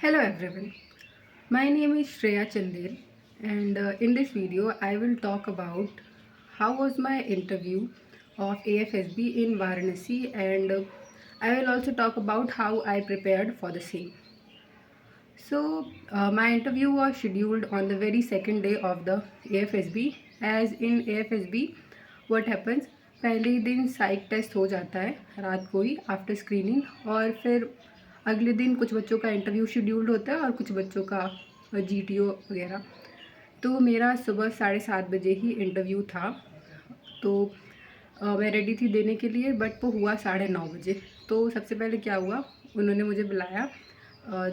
Hello everyone, my name is Shreya Chandel and in this video I will talk about how was my interview of AFSB in Varanasi and I will also talk about how I prepared for the same. My interview was scheduled on the very second day of the AFSB. As in AFSB, what happens, पहले ही दिन साइक test हो जाता है रात को ही after screening, और फिर अगले दिन कुछ बच्चों का इंटरव्यू शेड्यूल्ड होता है और कुछ बच्चों का GTO वगैरह। तो मेरा सुबह 7:30 बजे ही इंटरव्यू था। तो मैं रेडी थी देने के लिए, बट वो हुआ 9:30 बजे। तो सबसे पहले क्या हुआ, उन्होंने मुझे बुलाया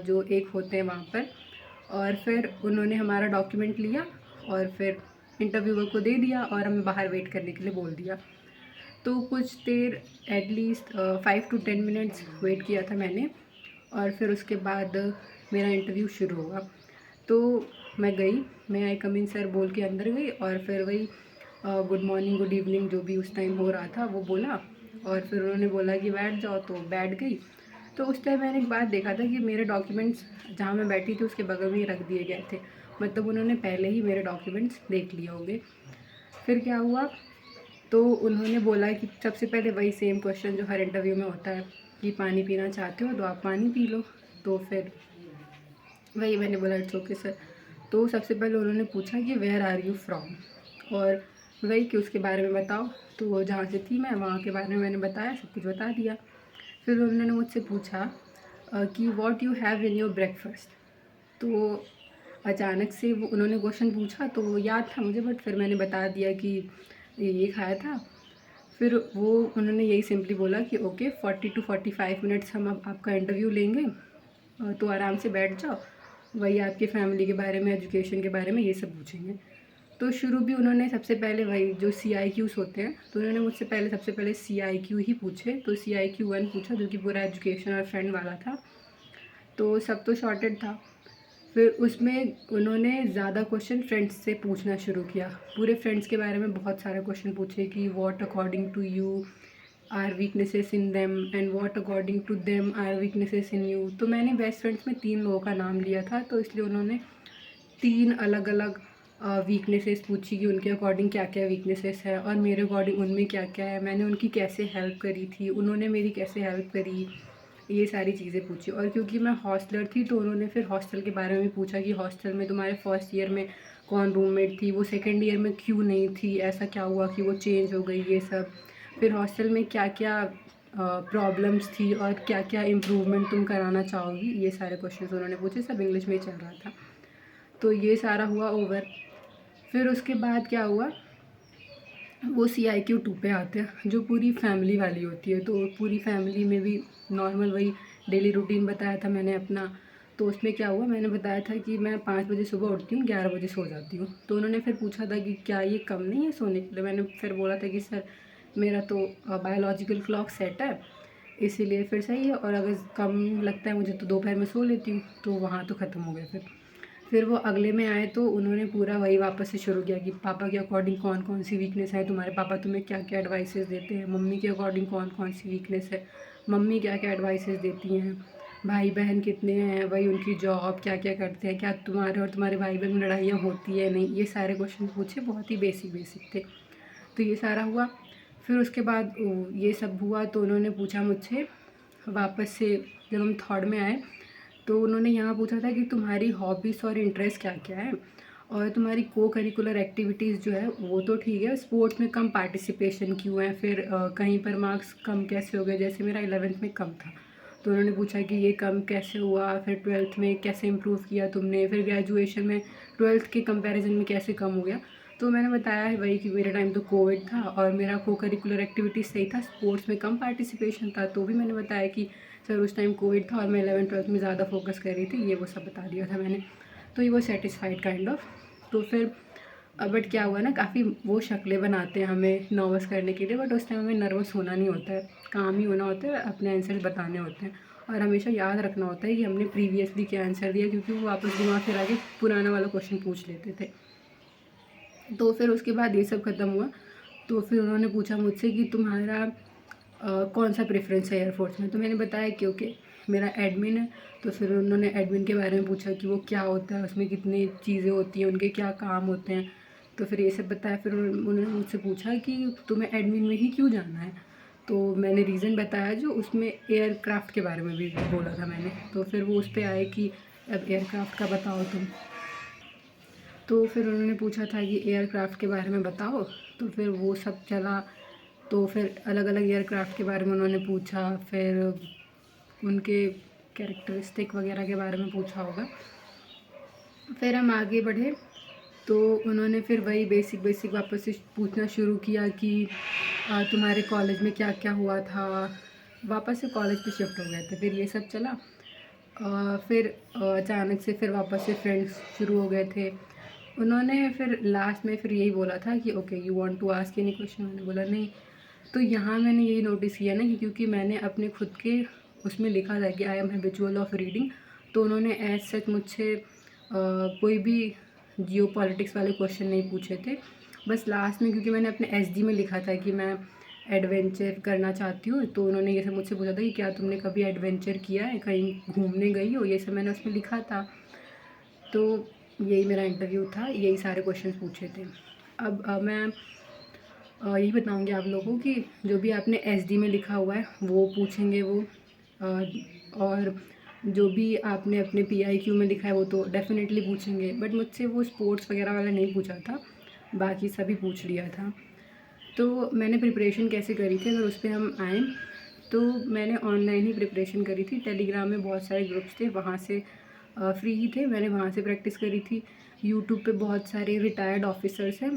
जो एक होते हैं वहाँ पर, और फिर उन्होंने हमारा डॉक्यूमेंट लिया और फिर इंटरव्यूअर को दे दिया और हमें बाहर वेट करने के लिए बोल दिया। तो कुछ देर एटलीस्ट 5 to 10 मिनट्स वेट किया था मैंने, और फिर उसके बाद मेरा इंटरव्यू शुरू हुआ। तो मैं गई, मैं आई कम इन सर बोल के अंदर गई, और फिर वही गुड मॉर्निंग गुड इवनिंग जो भी उस टाइम हो रहा था वो बोला, और फिर उन्होंने बोला कि बैठ जाओ, तो बैठ गई। तो उस टाइम मैंने एक बात देखा था कि मेरे डॉक्यूमेंट्स जहाँ मैं बैठी थी उसके बगल में ही रख दिए गए थे, मतलब उन्होंने पहले ही मेरे डॉक्यूमेंट्स देख लिए होंगे। फिर क्या हुआ, तो उन्होंने बोला कि सबसे पहले वही सेम क्वेश्चन जो हर इंटरव्यू में होता है कि पानी पीना चाहते हो तो आप पानी पी लो। तो फिर वही मैंने बोला इट्स ओके सर। तो सबसे पहले उन्होंने पूछा कि वेयर आर यू फ्रॉम, और वही कि उसके बारे में बताओ। तो जहाँ से थी मैं वहाँ के बारे में मैंने बताया, सब कुछ बता दिया। फिर उन्होंने मुझसे पूछा कि what you have in your breakfast. तो अचानक से वो उन्होंने क्वेश्चन पूछा तो याद था मुझे, बट फिर मैंने बता दिया कि ये खाया था। फिर वो उन्होंने यही सिंपली बोला कि ओके 40 to 45 मिनट्स हम अब आपका इंटरव्यू लेंगे, तो आराम से बैठ जाओ, वही आपके फैमिली के बारे में, एजुकेशन के बारे में ये सब पूछेंगे। तो शुरू भी उन्होंने सबसे पहले वही जो CIQs होते हैं, तो उन्होंने मुझसे सबसे पहले CIQ ही पूछे। तो CIQ 1 पूछा जो कि पूरा एजुकेशन और फ्रेंड वाला था, तो सब तो शॉर्टेड था। फिर उसमें उन्होंने ज़्यादा क्वेश्चन फ्रेंड्स से पूछना शुरू किया, पूरे फ्रेंड्स के बारे में बहुत सारे क्वेश्चन पूछे कि what according to you are weaknesses in them and what according to them are weaknesses in you. तो मैंने बेस्ट फ्रेंड्स में 3 लोगों का नाम लिया था, तो इसलिए उन्होंने 3 अलग अलग वीकनेसेस पूछी कि उनके अकॉर्डिंग क्या क्या वीकनेसेस है और मेरे अकॉर्डिंग उनमें क्या क्या है, मैंने उनकी कैसे हेल्प करी थी, उन्होंने मेरी कैसे हेल्प करी, ये सारी चीज़ें पूछी। और क्योंकि मैं हॉस्टलर थी तो उन्होंने फिर हॉस्टल के बारे में पूछा कि हॉस्टल में तुम्हारे फर्स्ट ईयर में कौन रूममेट थी, वो सेकेंड ईयर में क्यों नहीं थी, ऐसा क्या हुआ कि वो चेंज हो गई, ये सब। फिर हॉस्टल में क्या क्या प्रॉब्लम्स थी और क्या क्या इम्प्रूवमेंट तुम कराना चाहोगी, ये सारे क्वेश्चन उन्होंने पूछे, सब इंग्लिश में ही चल रहा था। तो ये सारा हुआ ओवर। फिर उसके बाद क्या हुआ, वो CIQ 2 पे आते हैं जो पूरी फैमिली वाली होती है। तो पूरी फैमिली में भी नॉर्मल वही डेली रूटीन बताया था मैंने अपना। तो उसमें क्या हुआ, मैंने बताया था कि मैं 5 बजे सुबह उठती हूँ, 11 बजे सो जाती हूँ। तो उन्होंने फिर पूछा था कि क्या ये कम नहीं है सोने के लिए। मैंने फिर बोला था कि सर मेरा तो बायोलॉजिकल क्लॉक सेट है, इसीलिए फिर सही है, और अगर कम लगता है मुझे तो दोपहर में सो लेती हूँ। तो वहाँ तो ख़त्म हो गया। फिर वो अगले में आए तो उन्होंने पूरा वही वापस से शुरू किया कि पापा के अकॉर्डिंग कौन कौन सी वीकनेस है तुम्हारे, पापा तुम्हें क्या क्या एडवाइसेस देते हैं, मम्मी के अकॉर्डिंग कौन कौन सी वीकनेस है, मम्मी क्या क्या एडवाइसेस देती हैं, भाई बहन कितने हैं, वही उनकी जॉब क्या क्या करते हैं, क्या तुम्हारे और तुम्हारे भाई बहन में लड़ाइयाँ होती है नहीं, ये सारे क्वेश्चन पूछे, बहुत ही बेसिक बेसिक थे। तो ये सारा हुआ। फिर उसके बाद ये सब हुआ तो उन्होंने पूछा मुझसे वापस से, जब हम थर्ड में आए तो उन्होंने यहाँ पूछा था कि तुम्हारी हॉबीज़ और इंटरेस्ट क्या क्या है, और तुम्हारी को करिकुलर एक्टिविटीज़ जो है वो तो ठीक है, स्पोर्ट्स में कम पार्टिसिपेशन क्यों है, फिर कहीं पर मार्क्स कम कैसे हो गए, जैसे मेरा 11th में कम था। तो उन्होंने पूछा कि ये कम कैसे हुआ, फिर 12th में कैसे इम्प्रूव किया तुमने, फिर ग्रेजुएशन में 12th के कंपैरिजन में कैसे कम हो गया। तो मैंने बताया है वही कि मेरे टाइम तो कोविड था और मेरा को करिकुलर एक्टिविटीज़ सही था, स्पोर्ट्स में कम पार्टिसिपेशन था। तो भी मैंने बताया कि सर उस टाइम कोविड था और मैं 11th 12th में ज़्यादा फोकस कर रही थी, ये वो सब बता दिया था मैंने। तो ये वो सेटिस्फाइड काइंड ऑफ। तो फिर बट क्या हुआ ना, काफ़ी वो शक्लें बनाते हैं हमें नर्वस करने के लिए, बट उस टाइम हमें नर्वस होना नहीं होता है, काम ही होना होता है, अपने आंसर बताने होते हैं, और हमेशा याद रखना होता है कि हमने प्रीवियसली क्या आंसर दिया, क्योंकि वो वापस दिमाग फिर आगे पुराना वाला क्वेश्चन पूछ लेते थे। तो फिर उसके बाद ये सब ख़त्म हुआ। तो फिर उन्होंने पूछा मुझसे कि तुम्हारा कौन सा प्रेफरेंस है एयरफोर्स में। तो मैंने बताया कि ओके मेरा एडमिन है, तो फिर उन्होंने एडमिन के बारे में पूछा कि वो क्या होता है, उसमें कितनी चीज़ें होती हैं, उनके क्या काम होते हैं। तो फिर ये सब बताया। फिर उन्होंने मुझसे पूछा कि तुम्हें एडमिन में ही क्यों जाना है। तो मैंने रीज़न बताया, जो उसमें एयरक्राफ्ट के बारे में भी बोला था मैंने। तो फिर वो उस पर आए कि अब एयरक्राफ्ट का बताओ तुम। तो फिर उन्होंने पूछा था कि एयरक्राफ्ट के बारे में बताओ। तो फिर वो सब चला। तो फिर अलग अलग एयरक्राफ्ट के बारे में उन्होंने पूछा, फिर उनके कैरेक्टरिस्टिक वगैरह के बारे में पूछा होगा। फिर हम आगे बढ़े तो उन्होंने फिर वही बेसिक बेसिक वापस से पूछना शुरू किया कि तुम्हारे कॉलेज में क्या क्या हुआ था। वापस से कॉलेज पे शिफ्ट हो गए थे। फिर ये सब चला। फिर अचानक से फिर वापस से फ्रेंड्स शुरू हो गए थे। उन्होंने फिर लास्ट में फिर यही बोला था कि okay you want to ask any question. मैंने बोला नहीं। तो यहाँ मैंने यही नोटिस किया ना कि क्योंकि मैंने अपने खुद के उसमें लिखा था कि I am habitual of reading, तो उन्होंने एज सच मुझसे कोई भी जियो पॉलिटिक्स वाले क्वेश्चन नहीं पूछे थे। बस लास्ट में क्योंकि मैंने अपने एसडी में लिखा था कि मैं एडवेंचर करना चाहती हूँ, तो उन्होंने ये सब मुझसे पूछा था कि क्या तुमने कभी एडवेंचर किया है, कहीं घूमने गई हो, ये सब मैंने उसमें लिखा था। तो यही मेरा इंटरव्यू था, यही सारे क्वेश्चन पूछे थे। अब मैं यही बताऊंगी आप लोगों को कि जो भी आपने एसडी में लिखा हुआ है वो पूछेंगे वो, और जो भी आपने अपने पीआईक्यू में लिखा है वो तो डेफिनेटली पूछेंगे। बट मुझसे वो स्पोर्ट्स वगैरह वाला नहीं पूछा था, बाकी सभी पूछ लिया था। तो मैंने प्रिपरेशन कैसे करी थी, अगर उस पर हम आएँ तो मैंने ऑनलाइन ही प्रिपरेशन करी थी। टेलीग्राम में बहुत सारे ग्रुप्स थे, वहाँ से फ्री ही थे, मैंने वहाँ से प्रैक्टिस करी थी। यूट्यूब पे बहुत सारे रिटायर्ड ऑफिसर्स हैं,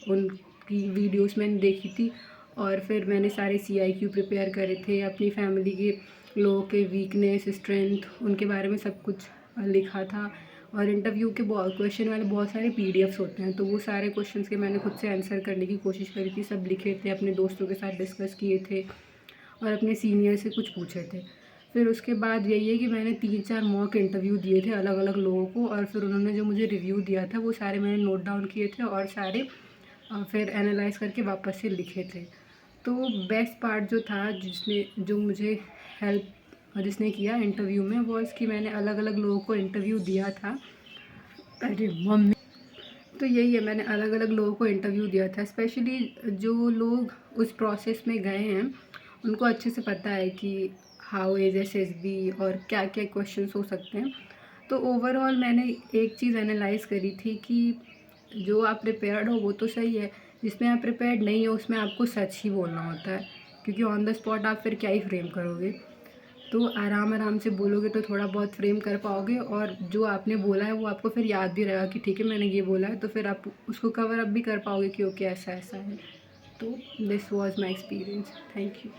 उनकी वीडियोस मैंने देखी थी। और फिर मैंने सारे सीआईक्यू प्रिपेयर करे थे, अपनी फैमिली के लोगों के वीकनेस स्ट्रेंथ उनके बारे में सब कुछ लिखा था। और इंटरव्यू के क्वेश्चन वाले बहुत सारे पीडीएफ्स होते हैं, तो वो सारे क्वेश्चंस के मैंने खुद से आंसर करने की कोशिश करी थी, सब लिखे थे, अपने दोस्तों के साथ डिस्कस किए थे और अपने सीनियर से कुछ पूछे थे। फिर उसके बाद यही है कि मैंने 3-4 मॉक इंटरव्यू दिए थे अलग अलग लोगों को, और फिर उन्होंने जो मुझे रिव्यू दिया था वो सारे मैंने नोट डाउन किए थे और सारे फिर एनालाइज करके वापस से लिखे थे। तो बेस्ट पार्ट जो था, जो मुझे हेल्प जिसने किया इंटरव्यू में, वो कि मैंने अलग अलग लोगों को इंटरव्यू दिया था। अरे मम्मी। तो यही है, मैंने अलग अलग लोगों को इंटरव्यू दिया था। स्पेशली जो लोग उस प्रोसेस में गए हैं उनको अच्छे से पता है कि हाउ इज एसएसबी और क्या क्या क्वेश्चंस हो सकते हैं। तो ओवरऑल मैंने एक चीज़ एनालाइज करी थी कि जो आप प्रिपेयर्ड हो वो तो सही है, जिसमें आप प्रिपेयर्ड नहीं हो उसमें आपको सच ही बोलना होता है, क्योंकि ऑन द स्पॉट आप फिर क्या ही फ्रेम करोगे। तो आराम आराम से बोलोगे तो थोड़ा बहुत फ्रेम कर पाओगे, और जो आपने बोला है वो आपको फिर याद भी रहेगा कि ठीक है मैंने ये बोला है, तो फिर आप उसको कवर अप भी कर पाओगे कि ओके ऐसा ऐसा है। तो this was my experience. Thank you.